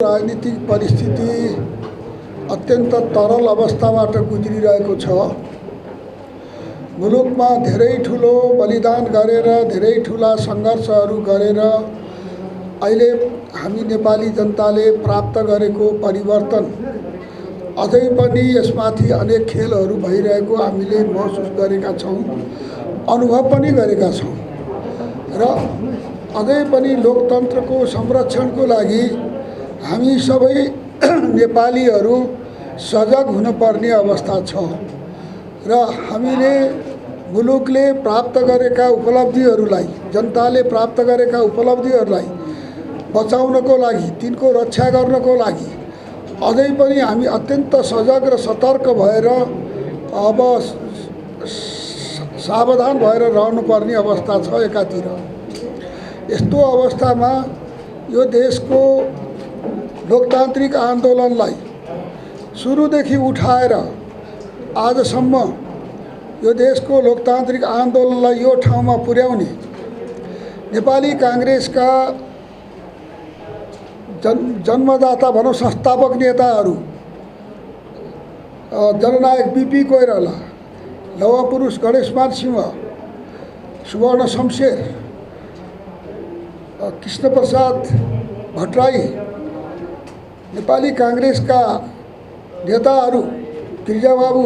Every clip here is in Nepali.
राजनीतिक परिस्थिति अत्यन्त तरल अवस्थाबाट गुज्रिरहेको छ। मुलुकमा धेरै ठुलो बलिदान गरेर धेरै ठुला सङ्घर्षहरू गरेर अहिले हामी नेपाली जनताले प्राप्त गरेको परिवर्तन अझै पनि यसमाथि अनेक खेलहरू भइरहेको हामीले महसुस गरेका छौँ, अनुभव पनि गरेका छौँ र अझै पनि लोकतन्त्रको संरक्षणको लागि हामी सबै नेपालीहरू सजग हुनुपर्ने अवस्था छ र हामीले मुलुकले प्राप्त गरेका उपलब्धिहरूलाई, जनताले प्राप्त गरेका उपलब्धिहरूलाई बचाउनको लागि, तिनको रक्षा गर्नको लागि अझै पनि हामी अत्यन्त सजग र सतर्क भएर अब सावधान भएर रहनुपर्ने अवस्था छ। एकातिर यस्तो अवस्थामा यो देशको लोकतान्त्रिक आन्दोलनलाई सुरुदेखि उठाएर आजसम्म यो देशको लोकतान्त्रिक आन्दोलनलाई यो ठाउँमा पुर्याउने नेपाली काङ्ग्रेसका जन्मदाता भनौँ संस्थापक नेताहरू जननायक बीपी कोइराला, लौह पुरुष गणेशमान सिंह, सुवर्ण शमशेर, कृष्णप्रसाद भट्टराई, नेपाली काङ्ग्रेसका नेताहरू गिरिजाबाबु,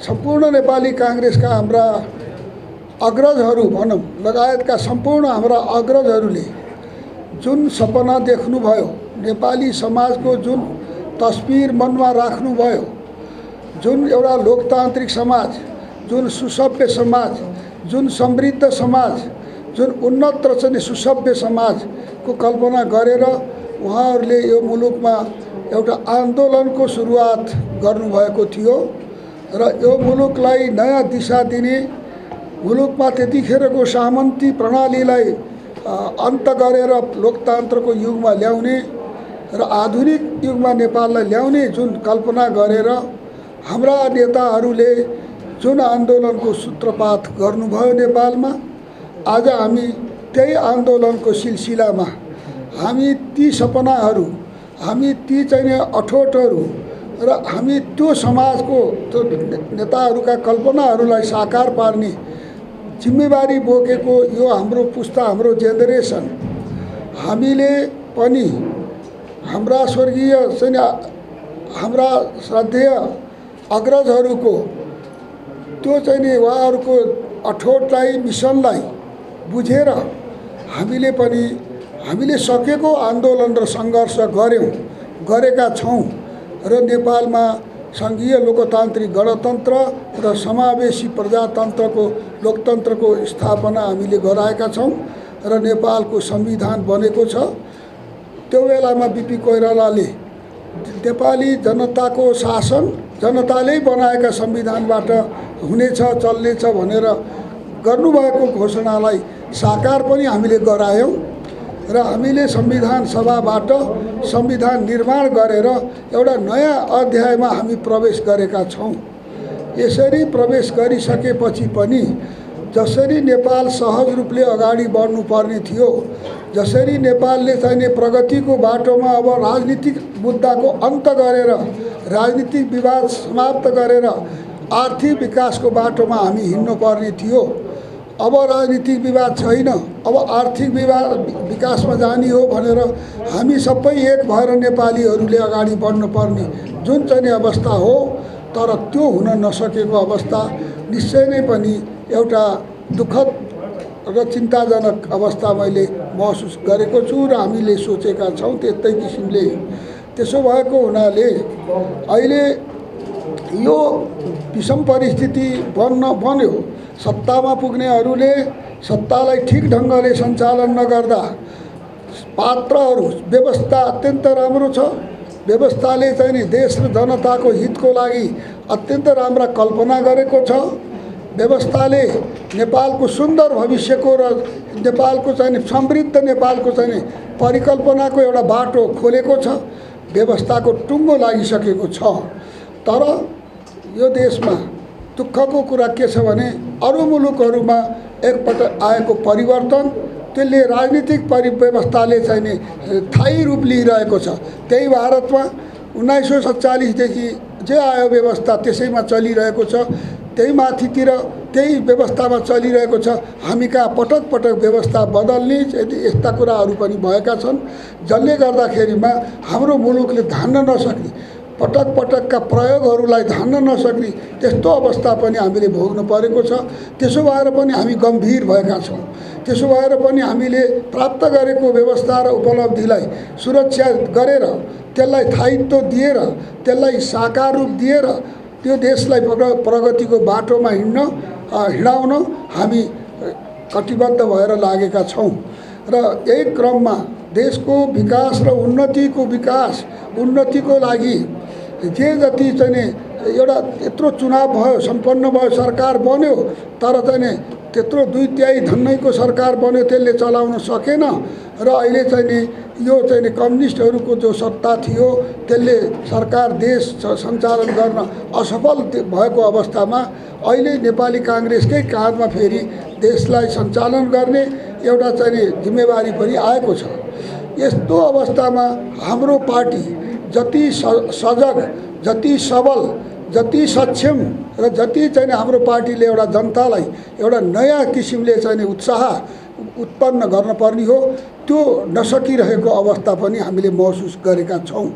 सम्पूर्ण नेपाली काङ्ग्रेसका हाम्रा अग्रजहरू भनौँ लगायतका सम्पूर्ण हाम्रा अग्रजहरूले जुन सपना देख्नुभयो, नेपाली समाजको जुन तस्बिर मनमा राख्नुभयो, जुन एउटा लोकतान्त्रिक समाज, जुन सुसभ्य समाज, जुन समृद्ध समाज, जुन उन्नत र चाहिँ सुसभ्य समाजको कल्पना गरेर उहाँहरूले यो मुलुकमा एउटा आन्दोलनको सुरुवात गर्नुभएको थियो र यो मुलुकलाई नयाँ दिशा दिने, मुलुकमा त्यतिखेरको सामन्ती प्रणालीलाई अन्त गरेर लोकतन्त्रको युगमा ल्याउने र आधुनिक युगमा नेपाललाई ल्याउने जुन कल्पना गरेर हाम्रा नेताहरूले जुन आन्दोलनको सूत्रपात गर्नुभयो नेपालमा, आज हामी त्यही आन्दोलनको सिलसिलामा हामी ती सपनाहरू, हामी ती चाहिँ अठोटहरू र हामी त्यो समाजको त्यो नेताहरूका कल्पनाहरूलाई साकार पार्ने जिम्मेवारी बोकेको यो हाम्रो पुस्ता, हाम्रो जेनेरेसन, हामीले पनि हाम्रा स्वर्गीय चाहिँ हाम्रा श्रद्धेय अग्रजहरूको त्यो चाहिँ उहाँहरूको अठोटलाई, मिसनलाई बुझेर हामीले सकेको आन्दोलन र सङ्घर्ष गरेका छौँ र नेपालमा सङ्घीय लोकतान्त्रिक गणतन्त्र र समावेशी प्रजातन्त्रको लोकतन्त्रको स्थापना हामीले गराएका छौँ र नेपालको संविधान बनेको छ। त्यो बेलामा बीपी कोइरालाले नेपाली जनताको शासन जनताले बनाएका संविधानबाट हुनेछ, चल्नेछ भनेर गर्नुभएको घोषणालाई साकार पनि हामीले गरायौँ र हामीले संविधान सभाबाट संविधान निर्माण गरेर एउटा नयाँ अध्यायमा हामी प्रवेश गरेका छौँ। यसरी प्रवेश गरिसकेपछि पनि जसरी नेपाल सहज रूपले अगाडि बढ्नुपर्ने थियो, जसरी नेपालले चाहिने प्रगतिको बाटोमा अब राजनीतिक मुद्दाको अन्त गरेर, राजनीतिक विवाद समाप्त गरेर आर्थिक विकासको बाटोमा हामी हिँड्नुपर्ने थियो, अब राजनीतिक विवाद छैन, अब आर्थिक विकासमा जाने हो भनेर हामी सबै एक भएर नेपालीहरूले अगाडि बढ्नुपर्ने जुन चाहिँ अवस्था हो, तर त्यो हुन नसकेको अवस्था निश्चय नै पनि एउटा दुःखद र चिन्ताजनक अवस्था मैले महसुस गरेको छु र हामीले सोचेका छौँ त्यस्तै किसिमले। त्यसो भएको हुनाले अहिले यो विषम परिस्थिति बन्यो। सत्तामा पुग्नेहरूले सत्तालाई ठिक ढङ्गले सञ्चालन नगर्दा पात्रहरू, व्यवस्था अत्यन्त राम्रो छ, व्यवस्थाले चाहिँ नि देश र जनताको हितको लागि अत्यन्त राम्रा कल्पना गरेको छ, व्यवस्थाले नेपालको सुन्दर भविष्यको र नेपालको चाहिँ समृद्ध नेपालको चाहिँ परिकल्पनाको एउटा बाटो खोलेको छ, व्यवस्थाको टुङ्गो लागिसकेको छ। तर यो देशमा दुःखको कुरा के छ भने अरू मुलुकहरूमा एकपटक आएको परिवर्तन त्यसले राजनीतिक परिव्यवस्थाले चाहिँ नि स्थायी रूप लिइरहेको छ। त्यही भारतमा 1947 देखि जे आयो व्यवस्था त्यसैमा चलिरहेको छ, त्यही माथितिर त्यही व्यवस्थामा चलिरहेको छ। हामी कहाँ पटक पटक व्यवस्था बदल्ने यस्ता कुराहरू पनि भएका छन्, जसले गर्दाखेरिमा हाम्रो मुलुकले धान्न नसक्ने, पटक पटकका प्रयोगहरूलाई धान्न नसक्ने त्यस्तो अवस्था पनि हामीले भोग्नु परेको छ। त्यसो भएर पनि हामी गम्भीर भएका छौँ। त्यसो भएर पनि हामीले प्राप्त गरेको व्यवस्था र उपलब्धिलाई सुरक्षा गरेर, त्यसलाई स्थायित्व दिएर, त्यसलाई साकार रूप दिएर त्यो देशलाई प्रगतिको बाटोमा हिँडाउन हामी कटिबद्ध भएर लागेका छौँ। र यही क्रममा देशको विकास र उन्नतिको लागि जे जति चाहिँ एउटा यत्रो चुनाव भयो, सम्पन्न भयो, सरकार बन्यो, तर चाहिँ त्यत्रो 2/3 धन्नैको सरकार बन्यो, त्यसले चलाउन सकेन। र अहिले चाहिँ यो चाहिँ कम्युनिस्टहरूको जो सत्ता थियो त्यसले सरकार देश सञ्चालन गर्न असफल भएको अवस्थामा अहिले नेपाली काङ्ग्रेसकै काँधमा फेरि देशलाई सञ्चालन गर्ने एउटा चाहिँ जिम्मेवारी पनि आएको छ। यस्तो अवस्थामा हाम्रो पार्टी जति सजग, जति सबल, जति सक्षम र जति चाहिँ हाम्रो पार्टीले एउटा जनतालाई एउटा नयाँ किसिमले चाहिँ उत्साह उत्पन्न गर्न पर्ने हो, त्यो नसकिरहेको अवस्था पनि हामीले महसुस गरेका छौँ।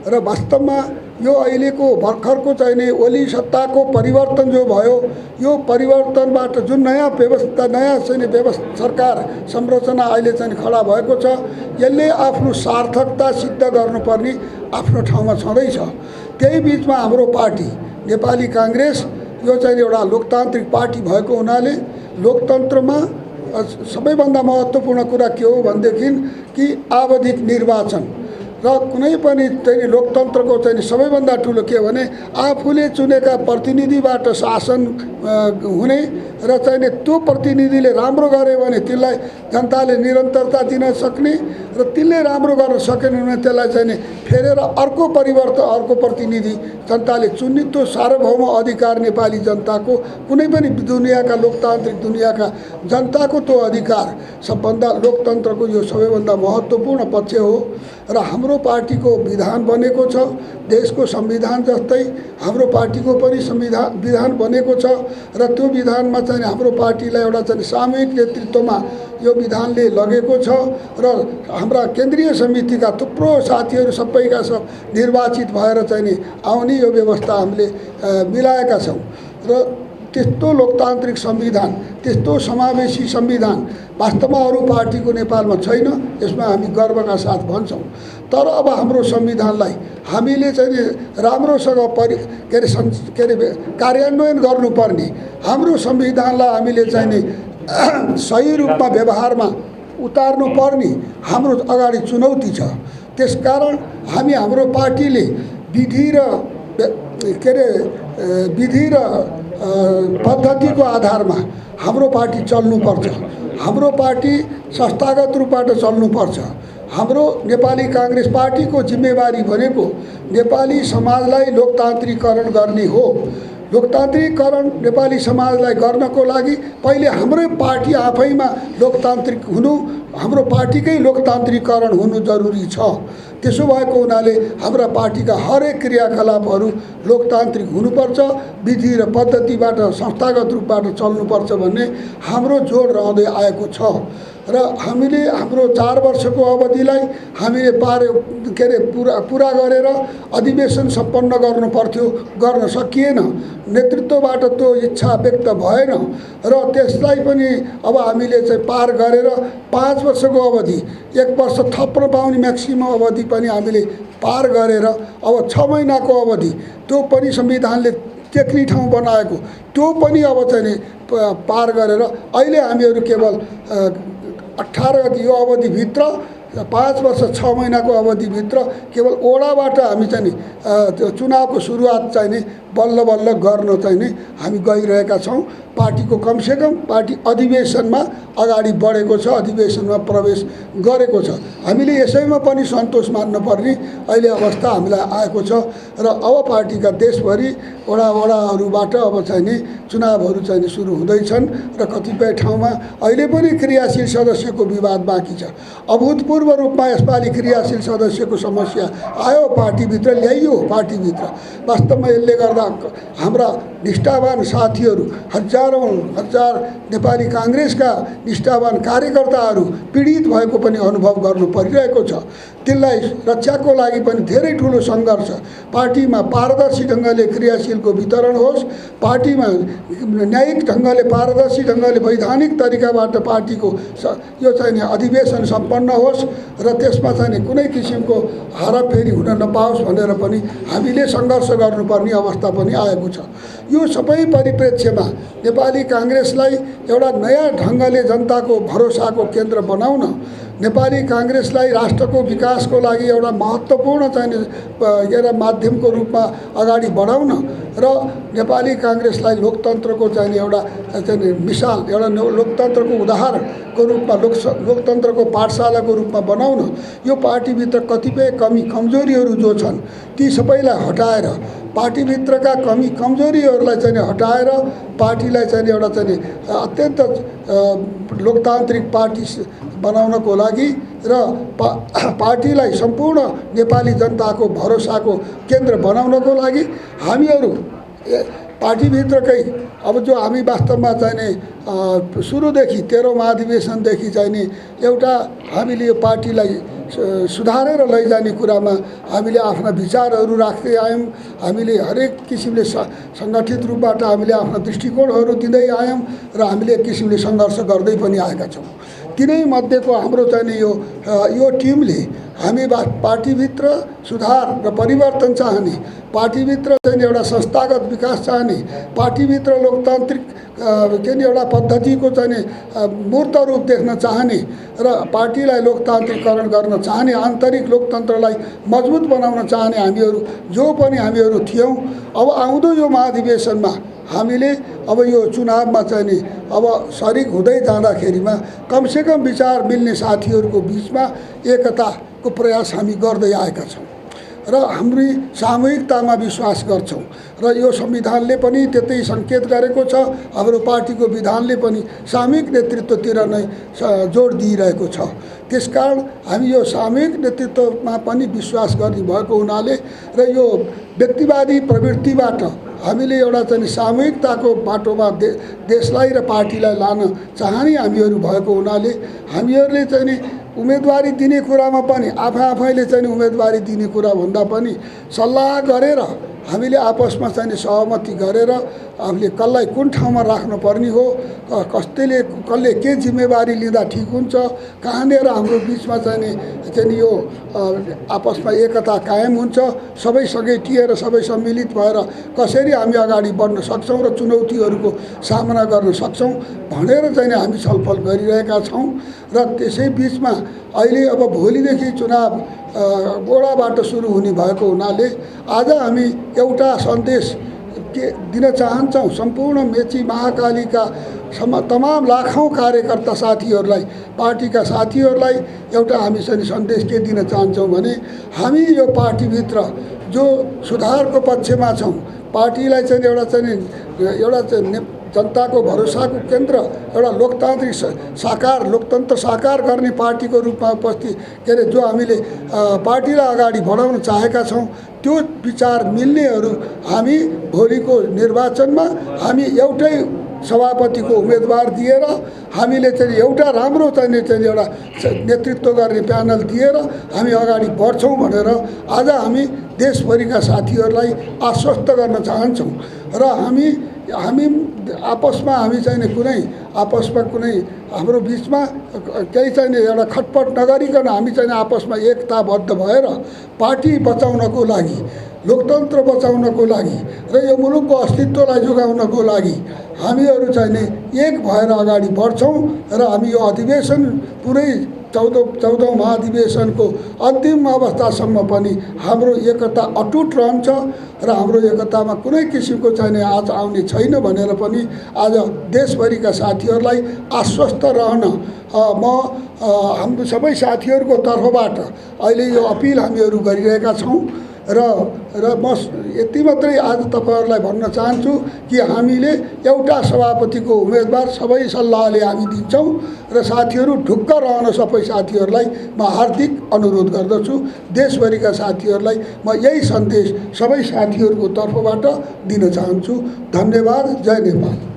र वास्तवमा यो अहिलेको भर्खरको चाहिँ ओली सत्ताको परिवर्तन जो भयो, यो परिवर्तनबाट जुन नयाँ व्यवस्था, नयाँ चाहिँ सरकार संरचना अहिले चाहिँ खडा भएको छ, यसले आफ्नो सार्थकता सिद्ध गर्नुपर्ने आफ्नो ठाउँमा छँदैछ। त्यही बिचमा हाम्रो पार्टी नेपाली काङ्ग्रेस यो चाहिँ एउटा लोकतान्त्रिक पार्टी भएको हुनाले लोकतन्त्रमा सबैभन्दा महत्त्वपूर्ण कुरा के हो भनेदेखि कि आवधिक निर्वाचन र कुनै पनि चाहिँ लोकतन्त्रको चाहिँ सबैभन्दा ठुलो के भने आफूले चुनेका प्रतिनिधिबाट शासन हुने र चाहिँ त्यो प्रतिनिधिले राम्रो गर्यो भने त्यसलाई जनताले निरन्तरता दिन सक्ने र त्यसले राम्रो गर्न सकेन भने त्यसलाई चाहिँ फेरेर अर्को प्रतिनिधि जनताले चुन्ने त्यो सार्वभौम अधिकार नेपाली जनताको, कुनै पनि दुनियाँका लोकतान्त्रिक दुनियाँका जनताको त्यो अधिकार सबभन्दा लोकतन्त्रको यो सबैभन्दा महत्त्वपूर्ण पक्ष हो। र हाम्रो पार्टीको विधान बनेको छ, देशको संविधान जस्तै हाम्रो पार्टीको पनि विधान बनेको छ र त्यो विधानमा चाहिँ हाम्रो पार्टीलाई एउटा चाहिँ सामूहिक नेतृत्वमा यो विधानले लगेको छ र हाम्रा केन्द्रीय समितिका थुप्रो साथीहरू सबैका सब निर्वाचित भएर चाहिँ आउने यो व्यवस्था हामीले मिलाएका छौँ। र त्यस्तो लोकतान्त्रिक संविधान, त्यस्तो समावेशी संविधान वास्तवमा अरू पार्टीको नेपालमा छैन। यसमा हामी गर्वका साथ भन्छौँ। तर अब हाम्रो संविधानलाई हामीले चाहिँ राम्रोसँग कार्यान्वयन गर्नुपर्ने, हाम्रो संविधानलाई हामीले चाहिँ सही रूपमा व्यवहारमा उतार्नु पर्ने हाम्रो अगाडि चुनौती छ। त्यसकारण हामी हाम्रो पार्टीले विधि र पद्धतिको आधारमा हाम्रो पार्टी चल्नुपर्छ। हाम्रो पार्टी संस्थागत रूपबाट चल्नुपर्छ। हाम्रो नेपाली काङ्ग्रेस पार्टीको जिम्मेवारी भनेको नेपाली समाजलाई लोकतान्त्रिकरण गर्ने हो। लोकतान्त्रिकरण नेपाली समाजलाई गर्नको लागि पहिले हाम्रै पार्टी आफैमा लोकतान्त्रिक हुनु, हाम्रो पार्टीकै लोकतान्त्रिकरण हुनु जरुरी छ। त्यसो भएको हुनाले हाम्रा पार्टीका हरेक क्रियाकलापहरू लोकतान्त्रिक हुनुपर्छ, विधि र पद्धतिबाट संस्थागत रूपबाट चल्नुपर्छ भन्ने हाम्रो जोड रहँदै आएको छ। र हामीले हाम्रो 4 वर्षको अवधिलाई हामीले पुरा गरेर अधिवेशन सम्पन्न गर्नु पर्थ्यो, गर्न सकिएन। नेतृत्वबाट त्यो इच्छा व्यक्त भएन र त्यसलाई पनि अब हामीले चाहिँ पार गरेर 5 वर्षको अवधि, 1 वर्ष थप्न पाउने म्याक्सिमम अवधि पनि हामीले पार गरेर अब 6 महिनाको अवधि त्यो पनि संविधानले टेक्ने ठाउँ बनाएको, त्यो पनि अब चाहिँ पार गरेर अहिले हामीहरू केवल 18 यो अवधिभित्र 5 वर्ष 6 महिनाको अवधिभित्र केवल ओडाबाट हामी चाहिँ चुनावको सुरुवात चाहिँ बल्ल बल्ल गर्न चाहिँ नि हामी गइरहेका छौँ। पार्टीको कमसेकम पार्टी अधिवेशनमा अगाडि बढेको छ, अधिवेशनमा प्रवेश गरेको छ। हामीले यसैमा पनि सन्तोष मान्नुपर्ने अहिले अवस्था हामीलाई आएको छ र अब पार्टीका देशभरि वडाहरूबाट अब चाहिँ नि चुनावहरू चाहिँ नि सुरु हुँदैछन् र कतिपय ठाउँमा अहिले पनि क्रियाशील सदस्यको विवाद बाँकी छ। अभूतपूर्व रूपमा यसपालि क्रियाशील सदस्यको समस्या आयो, पार्टीभित्र ल्याइयो। पार्टीभित्र वास्तवमा यसले गर्दा हाम्रा निष्ठावान साथीहरू हजार नेपाली काङ्ग्रेसका निष्ठावान कार्यकर्ताहरू पीडित भएको पनि अनुभव गर्नु परिरहेको छ। त्यसलाई रक्षाको लागि पनि धेरै ठुलो सङ्घर्ष, पार्टीमा पारदर्शी ढङ्गले क्रियाशीलको वितरण होस्, पार्टीमा न्यायिक ढङ्गले पारदर्शी ढङ्गले वैधानिक तरिकाबाट पार्टीको यो चाहिँ अधिवेशन सम्पन्न होस् र त्यसमा चाहिँ कुनै किसिमको हाराफेरी हुन नपाओस् भनेर पनि हामीले सङ्घर्ष गर्नुपर्ने अवस्था पनि आएको छ। यो सबै परिप्रेक्ष्यमा नेपाली काङ्ग्रेसलाई एउटा नयाँ ढङ्गले जनताको भरोसाको केन्द्र बनाउन, नेपाली काङ्ग्रेसलाई राष्ट्रको विकासको लागि एउटा महत्त्वपूर्ण चाहिँ एउटा माध्यमको रूपमा अगाडि बढाउन र नेपाली काङ्ग्रेसलाई लोकतन्त्रको चाहिँ एउटा चाहिँ मिसाल, एउटा लोकतन्त्रको उदाहरणको रूपमा लोकतन्त्रको पाठशालाको रूपमा बनाउन, यो पार्टीभित्र कतिपय कमी कमजोरीहरू जो छन् ती सबैलाई हटाएर, पार्टीभित्रका कमी कमजोरीहरूलाई चाहिँ हटाएर पार्टीलाई चाहिँ एउटा चाहिँ अत्यन्त लोकतान्त्रिक पार्टी बनाउनको लागि र पार्टीलाई सम्पूर्ण नेपाली जनताको भरोसाको केन्द्र बनाउनको लागि हामीहरू पार्टीभित्रकै अब जो हामी वास्तवमा चाहिँ नि सुरुदेखि 13औं महाधिवेशनदेखि चाहिँ नि एउटा हामीले यो पार्टीलाई सुधारेर लैजाने कुरामा हामीले आफ्ना विचारहरू राख्दै आयौँ। हामीले हरेक किसिमले सङ्गठित रूपबाट हामीले आफ्ना दृष्टिकोणहरू दिँदै आयौँ र हामीले एक किसिमले सङ्घर्ष गर्दै पनि आएका छौँ। तिनै मध्येको हाम्रो चाहिँ यो टिमले हामी पार्टीभित्र सुधार र परिवर्तन चाहने, पार्टीभित्र चाहिँ एउटा संस्थागत विकास चाहने, पार्टीभित्र लोकतान्त्रिक के एउटा पद्धतिको चाहिँ मूर्त रूप देख्न चाहने र पार्टीलाई लोकतान्त्रिकरण गर्न चाहने, आन्तरिक लोकतन्त्रलाई मजबुत बनाउन चाहने हामीहरू जो पनि हामीहरू थियौँ। अब आउँदो यो महाधिवेशनमा हामीले अब यो चुनावमा चाहिँ नि अब सरिक हुँदै जाँदाखेरिमा कमसेकम विचार मिल्ने साथीहरूको बिचमा एकताको प्रयास हामी गर्दै आएका छौँ र हाम्रो सामूहिकतामा विश्वास गर्छौँ र यो संविधानले पनि त्यतै सङ्केत गरेको छ। हाम्रो पार्टीको विधानले पनि सामूहिक नेतृत्वतिर नै जोड दिइरहेको छ। त्यसकारण हामी यो सामूहिक नेतृत्वमा पनि विश्वास गर्ने भएको हुनाले र यो व्यक्तिवादी प्रवृत्तिबाट हामीले एउटा चाहिँ सामूहिकताको बाटोमा देशलाई र पार्टीलाई लान चाहने हामीहरू भएको हुनाले हामीहरूले चाहिँ नि उम्मेदवारी दिने कुरामा पनि आफैले चाहिँ उम्मेदवारी दिने कुरा भन्दा पनि सल्लाह गरेर हामीले आपसमा चाहिँ सहमति गरेर हामीले कसलाई कुन ठाउँमा राख्नुपर्ने हो, कसले के जिम्मेवारी लिँदा ठिक हुन्छ, कहाँनिर हाम्रो बिचमा चाहिँ यो आपसमा एकता कायम हुन्छ, सबै समेटिएर सबै सम्मिलित भएर कसरी हामी अगाडि बढ्न सक्छौँ र चुनौतीहरूको सामना गर्न सक्छौँ भनेर चाहिँ हामी छलफल गरिरहेका छौँ। र त्यसै बिचमा अहिले अब भोलिदेखि चुनाव वडाबाट सुरु हुने भएको हुनाले आज हामी एउटा सन्देश के दिन चाहन्छौँ सम्पूर्ण मेची महाकालीका तमाम लाखौँ कार्यकर्ता साथीहरूलाई, पार्टीका साथीहरूलाई एउटा हामी चाहिँ सन्देश के दिन चाहन्छौँ भने हामी यो पार्टीभित्र जो सुधारको पक्षमा छौँ, पार्टीलाई चाहिँ एउटा जनताको भरोसाको केन्द्र, एउटा लोकतान्त्रिक साकार लोकतन्त्र साकार गर्ने पार्टीको रूपमा उपस्थित के अरे जो हामीले पार्टीलाई अगाडि बढाउन चाहेका छौँ त्यो विचार मिल्नेहरू हामी भोलिको निर्वाचनमा हामी एउटै सभापतिको उम्मेदवार दिएर हामीले चाहिँ एउटा राम्रो चाहिँ एउटा नेतृत्व गर्ने प्यानल दिएर हामी अगाडि बढ्छौँ भनेर आज हामी देशभरिका साथीहरूलाई आश्वस्त गर्न चाहन्छौँ। र हामी आपसमा हामी चाहिँ कुनै हाम्रो बिचमा केही चाहिँ एउटा खटपट नगरिकन हामी चाहिँ आपसमा एकताबद्ध भएर पार्टी बचाउनको लागि, लोकतन्त्र बचाउनको लागि र यो मुलुकको अस्तित्वलाई जोगाउनको लागि हामीहरू चाहिँ एक भएर अगाडि बढ्छौँ र हामी यो अधिवेशन पुरै चौधौँ महाधिवेशनको अन्तिम अवस्थासम्म पनि हाम्रो एकता अटुट रहन्छ र हाम्रो एकतामा कुनै किसिमको चाहिने आज आउने छैन भनेर पनि आज देशभरिका साथीहरूलाई आश्वस्त रहन म हाम्रो सबै साथीहरूको तर्फबाट अहिले यो अपिल हामीहरू गरिरहेका छौँ र म यति मात्रै आज तपाईहरुलाई भन्न चाहन्छु कि हामीले एउटा सभापतिको उम्मेदवार सबै सल्लाहले हामी दिन्छौँ र साथीहरू ढुक्क रहन सबै साथीहरूलाई म हार्दिक अनुरोध गर्दछु। देशभरिका साथीहरूलाई म यही सन्देश सबै साथीहरूको तर्फबाट दिन चाहन्छु। धन्यवाद। जय नेपाल।